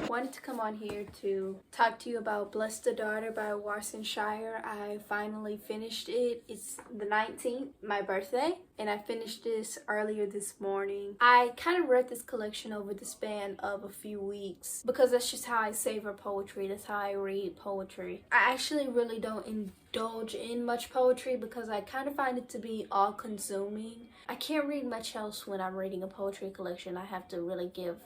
Wanted to come on here to talk to you about Blessed the Daughter by Warsan Shire. I finally finished it. It's the 19th, my birthday, and I finished this earlier this morning. I kind of read this collection over the span of a few weeks because that's just how I savor poetry. That's how I read poetry. I actually really don't indulge in much poetry because I kind of find it to be all-consuming. I can't read much else when I'm reading a poetry collection. I have to really give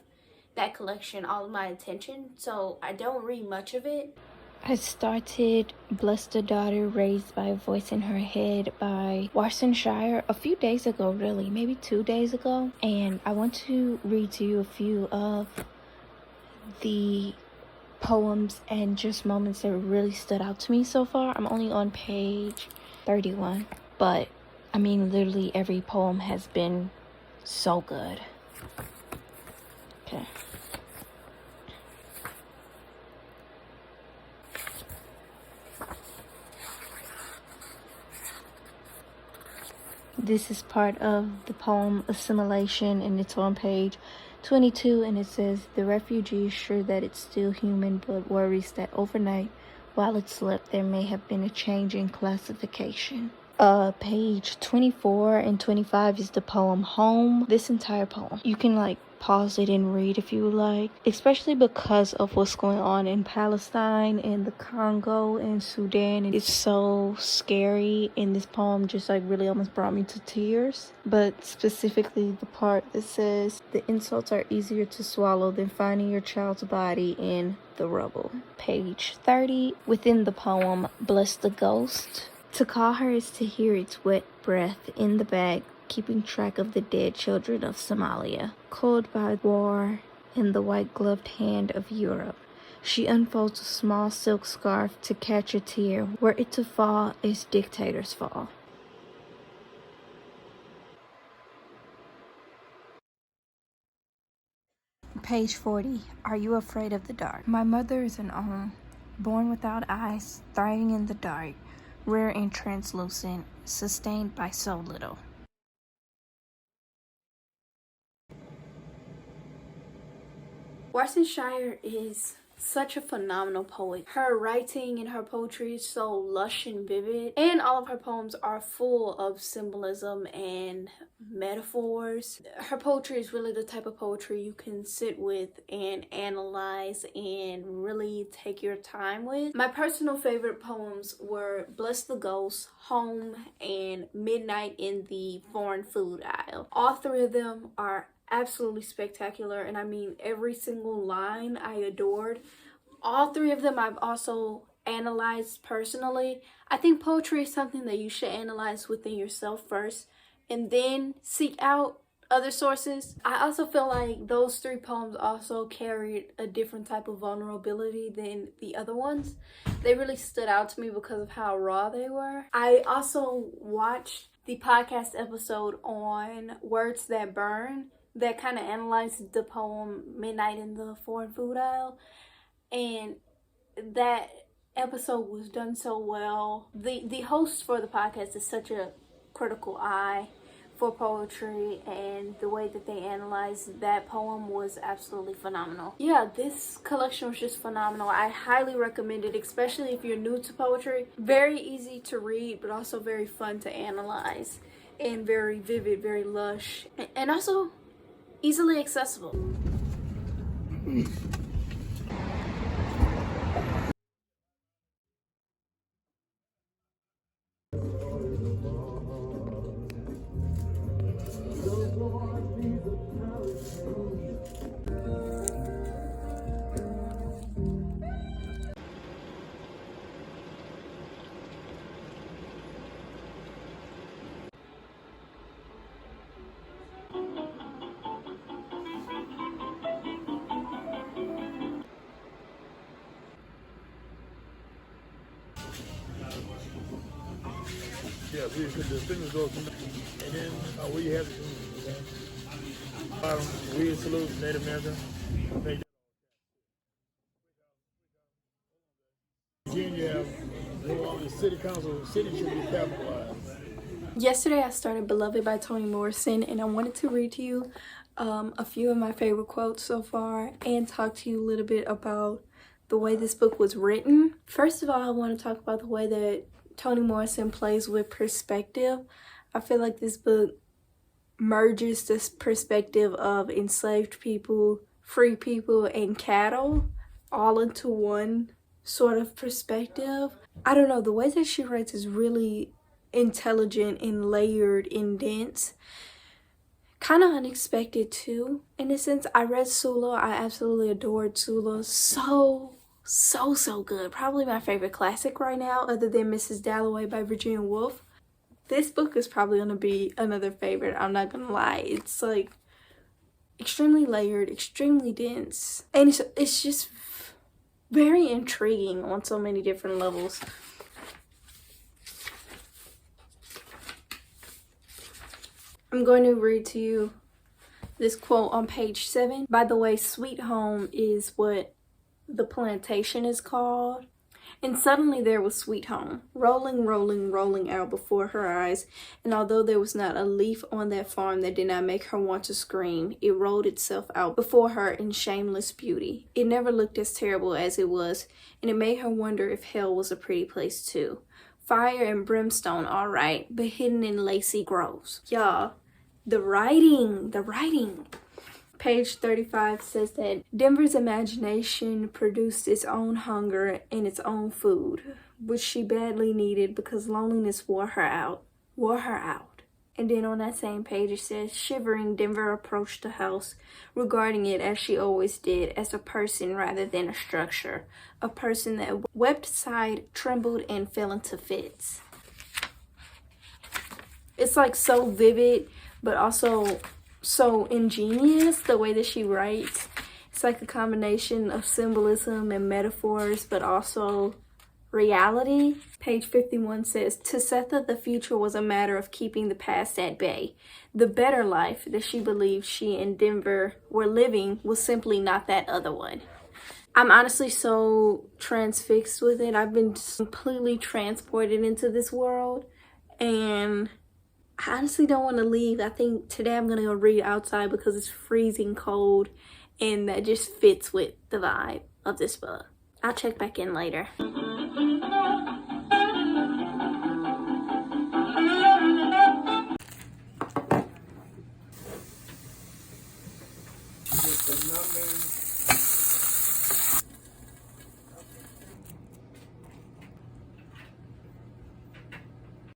that collection all of my attention, so I don't read much of it. I started Blessed the Daughter Raised by a Voice in Her Head by Warsan Shire a few days ago, really, maybe 2 days ago, and I want to read to you a few of the poems and just moments that really stood out to me so far. I'm only on page 31, but I mean literally every poem has been so good. Okay. This is part of the poem Assimilation, and it's on page 22, and it says, "The refugee is sure that it's still human, but worries that overnight, while it slept, there may have been a change in classification." Page 24 and 25 is the poem Home. This entire poem, you can pause it and read if you like, especially because of what's going on in Palestine and the Congo and Sudan. It's so scary, and this poem just really almost brought me to tears. But specifically the part that says, "The insults are easier to swallow than finding your child's body in the rubble." Page 30, within the poem Bless the Ghost. To call her is to hear its wet breath in the bag, keeping track of the dead children of Somalia, cold by war in the white-gloved hand of Europe. She unfolds a small silk scarf to catch a tear, were it to fall as dictators fall. Page 40. Are you afraid of the dark? My mother is an Om, born without eyes, thriving in the dark, rare and translucent, sustained by so little. Warsan Shire is such a phenomenal poet. Her writing and her poetry is so lush and vivid, and all of her poems are full of symbolism and metaphors. Her poetry is really the type of poetry you can sit with and analyze and really take your time with. My personal favorite poems were Bless the Ghost, Home, and Midnight in the Foreign Food Aisle. All three of them are absolutely spectacular, and I mean every single line I adored. All three of them I've also analyzed personally. I think poetry is something that you should analyze within yourself first and then seek out other sources. I also feel like those three poems also carried a different type of vulnerability than the other ones. They really stood out to me because of how raw they were. I also watched the podcast episode on Words That Burn that kind of analyzed the poem Midnight in the Foreign Food Aisle, and that episode was done so well. The host for the podcast is such a critical eye for poetry, and the way that they analyzed that poem was absolutely phenomenal. Yeah, this collection was just phenomenal. I highly recommend it, especially if you're new to poetry. Very easy to read, but also very fun to analyze, and very vivid, very lush, and also easily accessible. Yeah, we the fingers go from, and then where you have we salute Native American. Virginia, the city council, city should be capitalized. Yesterday I started Beloved by Toni Morrison, and I wanted to read to you a few of my favorite quotes so far and talk to you a little bit about the way this book was written. First of all, I want to talk about the way that Toni Morrison plays with perspective. I feel like this book merges this perspective of enslaved people, free people, and cattle all into one sort of perspective. I don't know, the way that she writes is really intelligent and layered and dense. Kind of unexpected too, in a sense. I read Sula. I absolutely adored Sula. So good. Probably my favorite classic right now, other than Mrs. Dalloway by Virginia Woolf. This book is probably going to be another favorite, I'm not gonna lie. It's like extremely layered, extremely dense, and it's just very intriguing on so many different levels. I'm going to read to you this quote on page 7. By the way, Sweet Home is what the plantation is called. And suddenly there was Sweet Home, rolling out before her eyes. And although there was not a leaf on that farm that did not make her want to scream, it rolled itself out before her in shameless beauty. It never looked as terrible as it was, and it made her wonder if hell was a pretty place too. Fire and brimstone, all right, but hidden in lacy groves. Y'all, the writing. Page 35 says that Denver's imagination produced its own hunger and its own food, which she badly needed because loneliness wore her out. And then on that same page it says, shivering, Denver approached the house, regarding it as she always did, as a person rather than a structure. A person that wept, sighed, trembled, and fell into fits. It's like so vivid, but also so ingenious, the way that she writes. It's like a combination of symbolism and metaphors, but also reality. Page 51 says, to Setha, the future was a matter of keeping the past at bay. The better life that she believed she and Denver were living was simply not that other one. I'm honestly so transfixed with it. I've been completely transported into this world, and I honestly don't want to leave. I think today I'm going to go read outside because it's freezing cold, and that just fits with the vibe of this book. I'll check back in later. The numbers